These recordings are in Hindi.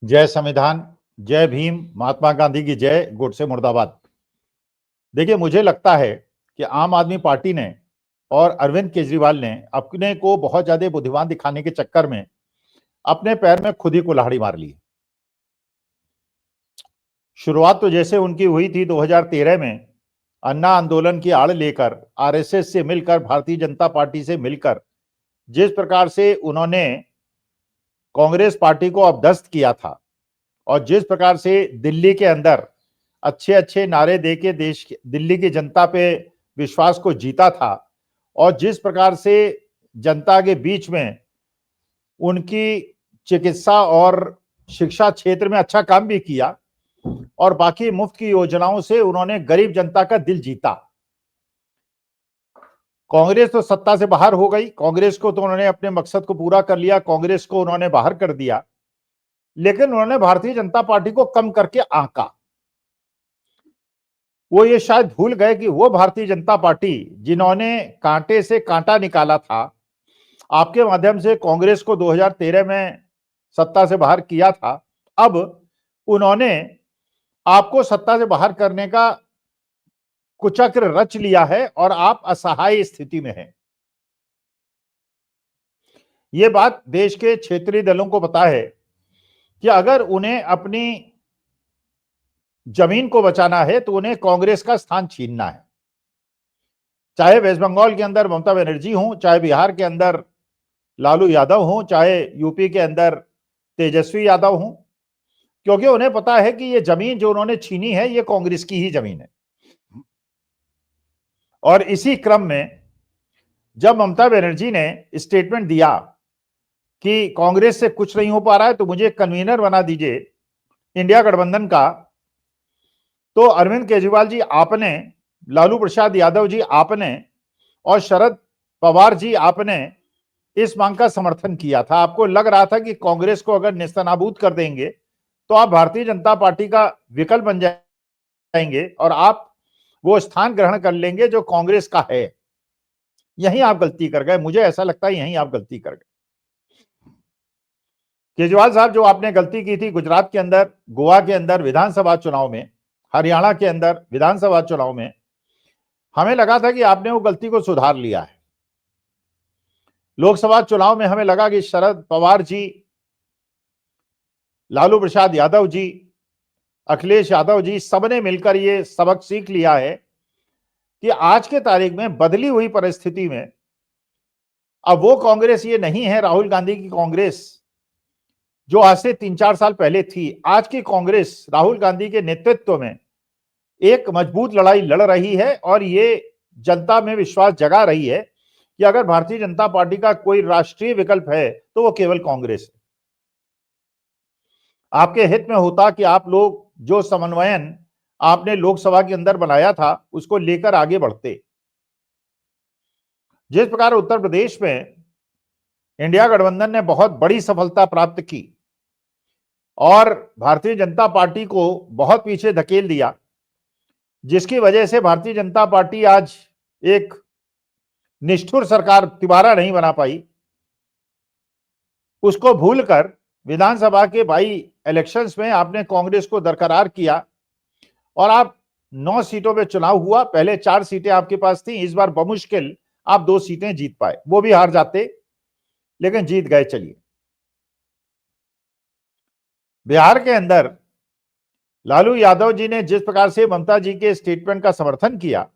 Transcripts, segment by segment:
जय संविधान, जय भीम, महात्मा गांधी की जय, गोडसे मुर्दाबाद। देखिए, मुझे लगता है कि आम आदमी पार्टी ने और अरविंद केजरीवाल ने अपने को बहुत ज्यादा बुद्धिमान दिखाने के चक्कर में अपने पैर में खुद ही कुल्हाड़ी मार ली। शुरुआत तो जैसे उनकी हुई थी 2013 में, अन्ना आंदोलन की आड़ लेकर, आरएसएस से मिलकर, भारतीय जनता पार्टी से मिलकर जिस प्रकार से उन्होंने कांग्रेस पार्टी को अपदस्थ किया था और जिस प्रकार से दिल्ली के अंदर अच्छे अच्छे नारे देके दिल्ली की जनता पे विश्वास को जीता था और जिस प्रकार से जनता के बीच में उनकी चिकित्सा और शिक्षा क्षेत्र में अच्छा काम भी किया और बाकी मुफ्त की योजनाओं से उन्होंने गरीब जनता का दिल जीता। कांग्रेस तो सत्ता से बाहर हो गई, कांग्रेस को तो उन्होंने अपने मकसद को पूरा कर लिया, कांग्रेस को उन्होंने बाहर कर दिया, लेकिन उन्होंने भारतीय जनता पार्टी को कम करके आंका। वो ये शायद भूल गए कि वो भारतीय जनता पार्टी जिन्होंने कांटे से कांटा निकाला था, आपके माध्यम से कांग्रेस को 2013 में सत्ता से बाहर किया था, अब उन्होंने आपको सत्ता से बाहर करने का कुचक्र रच लिया है और आप असहाय स्थिति में हैं। यह बात देश के क्षेत्रीय दलों को पता है कि अगर उन्हें अपनी जमीन को बचाना है तो उन्हें कांग्रेस का स्थान छीनना है। चाहे वेस्ट बंगाल के अंदर ममता बनर्जी हो, चाहे बिहार के अंदर लालू यादव हो, चाहे यूपी के अंदर तेजस्वी यादव हो, क्योंकि उन्हें पता है कि ये जमीन जो उन्होंने छीनी है ये कांग्रेस की ही जमीन है। और इसी क्रम में जब ममता बनर्जी ने स्टेटमेंट दिया कि कांग्रेस से कुछ नहीं हो पा रहा है तो मुझे कन्वीनर बना दीजिए इंडिया गठबंधन का, तो अरविंद केजरीवाल जी आपने, लालू प्रसाद यादव जी आपने और शरद पवार जी आपने इस मांग का समर्थन किया था। आपको लग रहा था कि कांग्रेस को अगर नेस्तनाबूद कर देंगे तो आप भारतीय जनता पार्टी का विकल्प बन जाएंगे और आप वो स्थान ग्रहण कर लेंगे जो कांग्रेस का है। यहीं आप गलती कर गए, मुझे ऐसा लगता है यहीं आप गलती कर गए। केजरीवाल साहब, जो आपने गलती की थी गुजरात के अंदर, गोवा के अंदर विधानसभा चुनाव में, हरियाणा के अंदर विधानसभा चुनाव में, हमें लगा था कि आपने वो गलती को सुधार लिया है। लोकसभा चुनाव में हमें लगा कि शरद पवार जी, लालू प्रसाद यादव जी, अखिलेश यादव जी, सबने मिलकर ये सबक सीख लिया है कि आज के तारीख में बदली हुई परिस्थिति में अब वो कांग्रेस ये नहीं है राहुल गांधी की कांग्रेस जो आज से 3-4 साल पहले थी। आज की कांग्रेस राहुल गांधी के नेतृत्व में एक मजबूत लड़ाई लड़ रही है और ये जनता में विश्वास जगा रही है कि अगर भारतीय जनता पार्टी का कोई राष्ट्रीय विकल्प है तो वो केवल कांग्रेस है। आपके हित में होता कि आप लोग जो समन्वयन आपने लोकसभा के अंदर बनाया था उसको लेकर आगे बढ़ते। जिस प्रकार उत्तर प्रदेश में इंडिया गठबंधन ने बहुत बड़ी सफलता प्राप्त की और भारतीय जनता पार्टी को बहुत पीछे धकेल दिया, जिसकी वजह से भारतीय जनता पार्टी आज एक निष्ठुर सरकार दोबारा नहीं बना पाई, उसको भूलकर विधानसभा के बाई इलेक्शंस में आपने कांग्रेस को दरकरार किया और आप 9 सीटों पे चुनाव हुआ। पहले 4 सीटें आपके पास थी, इस बार बमुश्किल आप 2 सीटें जीत पाए, वो भी हार जाते लेकिन जीत गए। चलिए, बिहार के अंदर लालू यादव जी ने जिस प्रकार से ममता जी के स्टेटमेंट का समर्थन किया,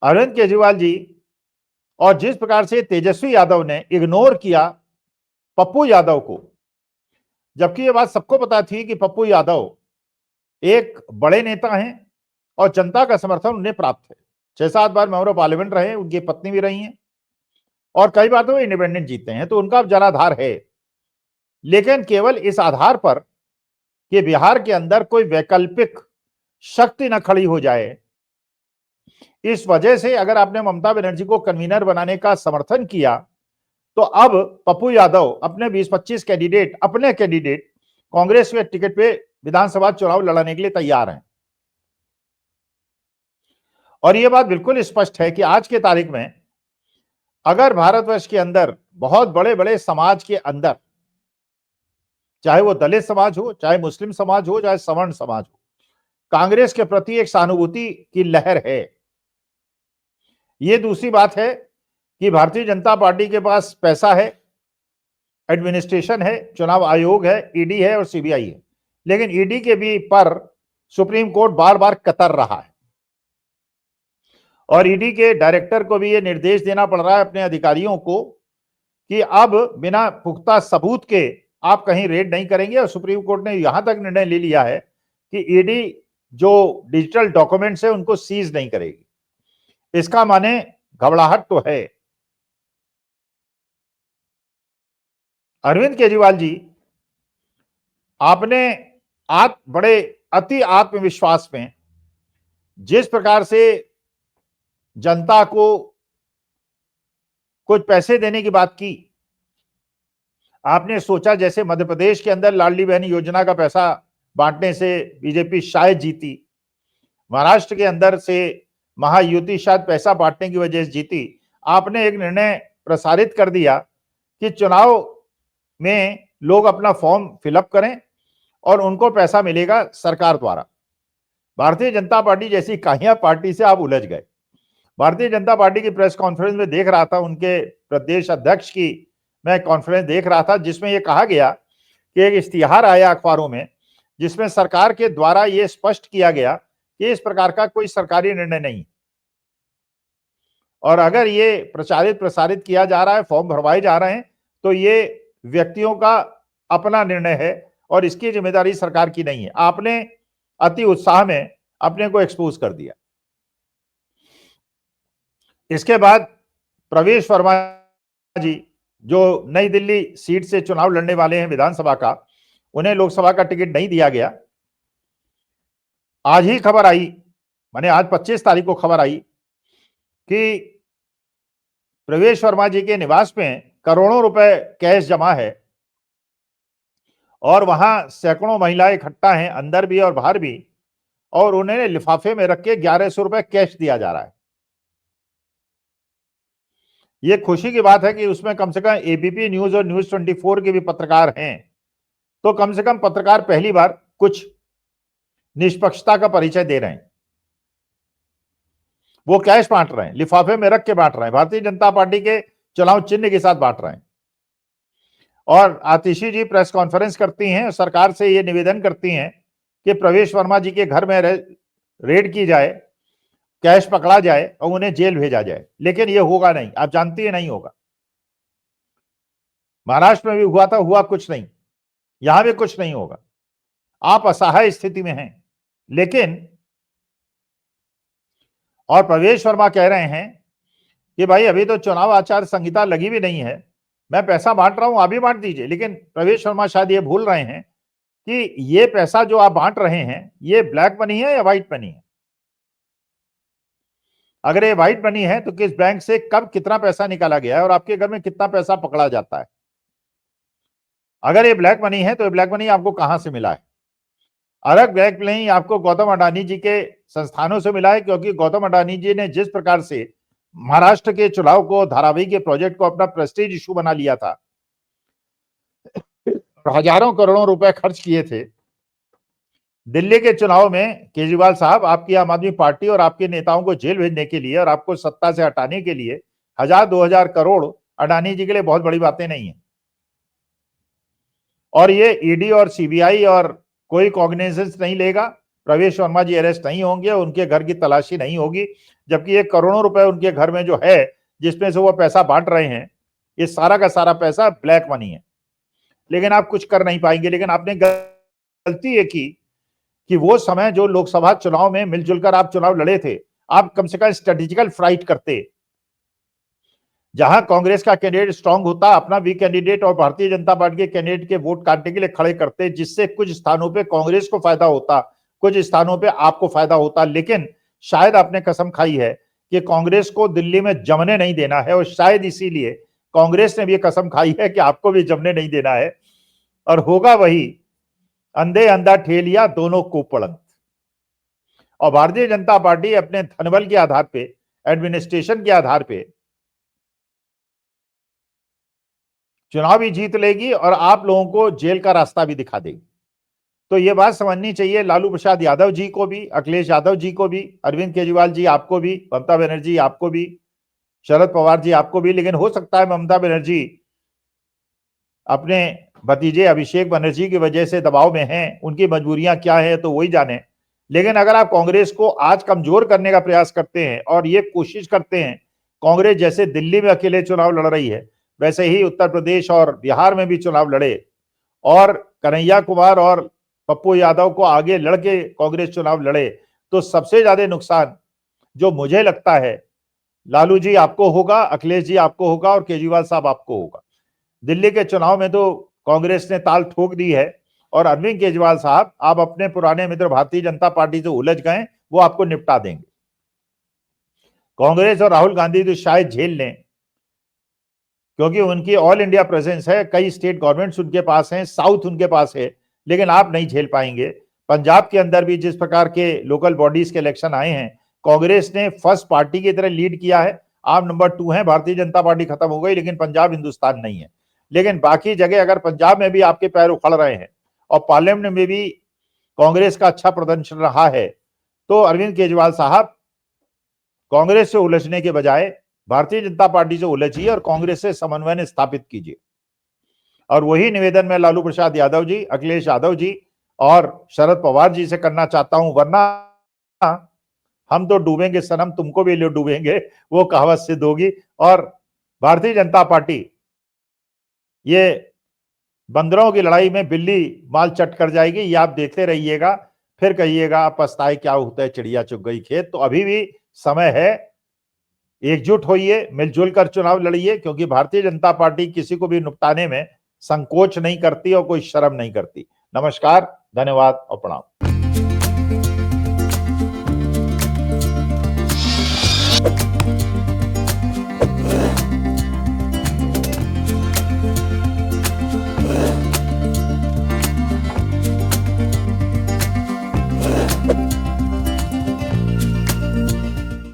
अरविंद केजरीवाल जी, और जिस प्रकार से तेजस्वी यादव ने इग्नोर किया पप्पू यादव को, जबकि ये बात सबको पता थी कि पप्पू यादव एक बड़े नेता हैं और जनता का समर्थन उन्हें प्राप्त है। 6-7 बार मेंबर ऑफ पार्लियामेंट रहे, उनकी पत्नी भी रही हैं और कई बार तो इंडिपेंडेंट जीते हैं, तो उनका जनाधार है। लेकिन केवल इस आधार पर कि बिहार के अंदर कोई वैकल्पिक शक्ति न खड़ी हो जाए, इस वजह से अगर आपने ममता बनर्जी को कन्वीनर बनाने का समर्थन किया तो अब पप्पू यादव अपने 20-25 कैंडिडेट, अपने कैंडिडेट कांग्रेस के टिकट पे विधानसभा चुनाव लड़ने के लिए तैयार हैं। और यह बात बिल्कुल स्पष्ट है कि आज के तारीख में अगर भारतवर्ष के अंदर बहुत बड़े बड़े समाज के अंदर चाहे वो दलित समाज हो, चाहे मुस्लिम समाज हो, चाहे सवर्ण समाज हो, कांग्रेस के प्रति एक सहानुभूति की लहर है। ये दूसरी बात है कि भारतीय जनता पार्टी के पास पैसा है, एडमिनिस्ट्रेशन है, चुनाव आयोग है, ईडी है और सीबीआई है, लेकिन ईडी के भी पर सुप्रीम कोर्ट बार बार कतर रहा है और ईडी के डायरेक्टर को भी यह निर्देश देना पड़ रहा है अपने अधिकारियों को कि अब बिना पुख्ता सबूत के आप कहीं रेड नहीं करेंगे। और सुप्रीम कोर्ट ने यहां तक निर्णय ले लिया है कि ईडी जो डिजिटल डॉक्यूमेंट्स है उनको सीज नहीं करेगी। इसका माने घबराहट तो है। अरविंद केजरीवाल जी, आपने बड़े अति आत्मविश्वास में जिस प्रकार से जनता को कुछ पैसे देने की बात की, आपने सोचा जैसे मध्य प्रदेश के अंदर लाडली बहन योजना का पैसा बांटने से बीजेपी शायद जीती, महाराष्ट्र के अंदर से महायुति शायद पैसा बांटने की वजह से जीती। आपने एक निर्णय प्रसारित कर दिया कि चुनाव में लोग अपना फॉर्म फिलअप करें और उनको पैसा मिलेगा सरकार द्वारा। भारतीय जनता पार्टी जैसी काहिया पार्टी से आप उलझ गए। भारतीय जनता पार्टी की प्रेस कॉन्फ्रेंस में देख रहा था, उनके प्रदेश अध्यक्ष की मैं कॉन्फ्रेंस देख रहा था, जिसमें यह कहा गया कि एक इश्तिहार आया अखबारों में जिसमें सरकार के द्वारा यह स्पष्ट किया गया कि इस प्रकार का कोई सरकारी निर्णय नहीं, और अगर ये प्रसारित किया जा रहा है, फॉर्म भरवाए जा रहे हैं, तो ये व्यक्तियों का अपना निर्णय है और इसकी जिम्मेदारी सरकार की नहीं है। आपने अति उत्साह में अपने को एक्सपोज कर दिया। इसके बाद प्रवेश वर्मा जी, जो नई दिल्ली सीट से चुनाव लड़ने वाले हैं विधानसभा का, उन्हें लोकसभा का टिकट नहीं दिया गया। आज ही खबर आई, माने आज 25 तारीख को खबर आई कि प्रवेश वर्मा जी के निवास में करोड़ों रुपए कैश जमा है और वहां सैकड़ों महिलाएं इकट्ठा हैं, अंदर भी और बाहर भी, और उन्हें लिफाफे में रख के 1100 रुपए कैश दिया जा रहा है। यह खुशी की बात है कि उसमें कम से कम एबीपी न्यूज और न्यूज 24 के भी पत्रकार हैं, तो कम से कम पत्रकार पहली बार कुछ निष्पक्षता का परिचय दे रहे हैं। वो कैश बांट रहे हैं, लिफाफे में रख के बांट रहे हैं, भारतीय जनता पार्टी के चुनाव चिन्ह के साथ बांट रहे हैं। और आतिशी जी प्रेस कॉन्फ्रेंस करती हैं, सरकार से ये निवेदन करती हैं कि प्रवेश वर्मा जी के घर में रेड की जाए, कैश पकड़ा जाए और उन्हें जेल भेजा जाए, लेकिन ये होगा नहीं। आप जानती है नहीं होगा। महाराष्ट्र में भी हुआ था, हुआ कुछ नहीं, यहां भी कुछ नहीं होगा। आप असहाय स्थिति में हैं। लेकिन और प्रवेश वर्मा कह रहे हैं कि भाई अभी तो चुनाव आचार संहिता लगी भी नहीं है, मैं पैसा बांट रहा हूं, आप भी बांट दीजिए। लेकिन प्रवेश वर्मा शायद ये भूल रहे हैं कि ये पैसा जो आप बांट रहे हैं ये ब्लैक मनी है या व्हाइट मनी है। अगर ये व्हाइट मनी है तो किस बैंक से कब कितना पैसा निकाला गया है और आपके घर में कितना पैसा पकड़ा जाता है। अगर ये ब्लैक मनी है तो ये ब्लैक मनी आपको कहां से मिला है। अगर ब्लैक मनी आपको गौतम अडानी जी के संस्थानों से मिला है, क्योंकि गौतम अडानी जी ने जिस प्रकार से महाराष्ट्र के चुनाव को, धारावी के प्रोजेक्ट को अपना प्रेस्टीज इशू बना लिया था, हजारों करोड़ों रुपए खर्च किए थे। दिल्ली के चुनाव में केजरीवाल साहब, आपकी आम आदमी पार्टी और आपके नेताओं को जेल भेजने के लिए और आपको सत्ता से हटाने के लिए 1000-2000 करोड़ अडानी जी के लिए बहुत बड़ी बातें नहीं है। और ये ईडी और सीबीआई और कोई कॉग्निजेंस नहीं लेगा, प्रवेश वर्मा जी अरेस्ट नहीं होंगे, उनके घर की तलाशी नहीं होगी, जबकि ये करोड़ों रुपए उनके घर में जो है, जिसमें से वो पैसा बांट रहे हैं, ये सारा का सारा पैसा ब्लैक मनी है। लेकिन आप कुछ कर नहीं पाएंगे। लेकिन आपने गलती ये की कि वो समय जो लोकसभा चुनाव में मिलजुल कर आप चुनाव लड़े थे, आप कम से कम स्ट्रेटेजिकल फाइट करते, जहां कांग्रेस का कैंडिडेट स्ट्रांग होता, अपना वीक कैंडिडेट और भारतीय जनता पार्टी के कैंडिडेट के वोट काटने के लिए खड़े करते, जिससे कुछ स्थानों पे कांग्रेस को फायदा होता, कुछ स्थानों पे आपको फायदा होता। लेकिन शायद आपने कसम खाई है कि कांग्रेस को दिल्ली में जमने नहीं देना है, और शायद इसीलिए कांग्रेस ने भी कसम खाई है कि आपको भी जमने नहीं देना है, और होगा वही अंधे अंधा ठेलिया दोनों को पड़ंत। और भारतीय जनता पार्टी अपने धनबल के आधार पे, एडमिनिस्ट्रेशन के आधार पे चुनाव भी जीत लेगी और आप लोगों को जेल का रास्ता भी दिखा देगी। तो ये बात समझनी चाहिए लालू प्रसाद यादव जी को भी, अखिलेश यादव जी को भी, अरविंद केजरीवाल जी आपको भी, ममता बनर्जी आपको भी, शरद पवार जी आपको भी। लेकिन हो सकता है ममता बनर्जी अपने भतीजे अभिषेक बनर्जी की वजह से दबाव में हैं, उनकी मजबूरियां क्या है तो वही जाने। लेकिन अगर आप कांग्रेस को आज कमजोर करने का प्रयास करते हैं और ये कोशिश करते हैं, कांग्रेस जैसे दिल्ली में अकेले चुनाव लड़ रही है वैसे ही उत्तर प्रदेश और बिहार में भी चुनाव लड़े और कन्हैया कुमार और पप्पू यादव को आगे लड़के कांग्रेस चुनाव लड़े, तो सबसे ज्यादा नुकसान जो मुझे लगता है लालू जी आपको होगा, अखिलेश जी आपको होगा और केजरीवाल साहब आपको होगा। दिल्ली के चुनाव में तो कांग्रेस ने ताल ठोक दी है और अरविंद केजरीवाल साहब आप अपने पुराने मित्र भारतीय जनता पार्टी से उलझ गए, वो आपको निपटा देंगे। कांग्रेस और राहुल गांधी तो शायद झेल लें क्योंकि उनकी ऑल इंडिया प्रेजेंस है, कई स्टेट गवर्नमेंट्स उनके पास हैं, साउथ उनके पास है, लेकिन आप नहीं झेल पाएंगे। पंजाब के अंदर भी जिस प्रकार के लोकल बॉडीज के इलेक्शन आए हैं, कांग्रेस ने फर्स्ट पार्टी की तरह लीड किया है, आप नंबर 2 है, भारतीय जनता पार्टी खत्म हो गई, लेकिन पंजाब हिंदुस्तान नहीं है। लेकिन बाकी जगह अगर पंजाब में भी आपके पैर उखड़ रहे हैं और पार्लियामेंट में भी कांग्रेस का अच्छा प्रदर्शन रहा है, तो अरविंद केजरीवाल साहब कांग्रेस से उलझने के बजाय भारतीय जनता पार्टी से उलझिए और कांग्रेस से समन्वय स्थापित कीजिए। और वही निवेदन मैं लालू प्रसाद यादव जी, अखिलेश यादव जी और शरद पवार जी से करना चाहता हूं, वरना हम तो डूबेंगे सनम, तुमको भी ले डूबेंगे, वो कहावत सिद्ध होगी और भारतीय जनता पार्टी ये बंदरों की लड़ाई में बिल्ली माल चट कर जाएगी। ये आप देखते रहिएगा, फिर कहिएगा आप पछताए क्या होता है चिड़िया चुग गई खेत। तो अभी भी समय है, एकजुट होइए, मिलजुल कर चुनाव लड़िए, क्योंकि भारतीय जनता पार्टी किसी को भी निपटाने में संकोच नहीं करती और कोई शर्म नहीं करती। नमस्कार, धन्यवाद और प्रणाम।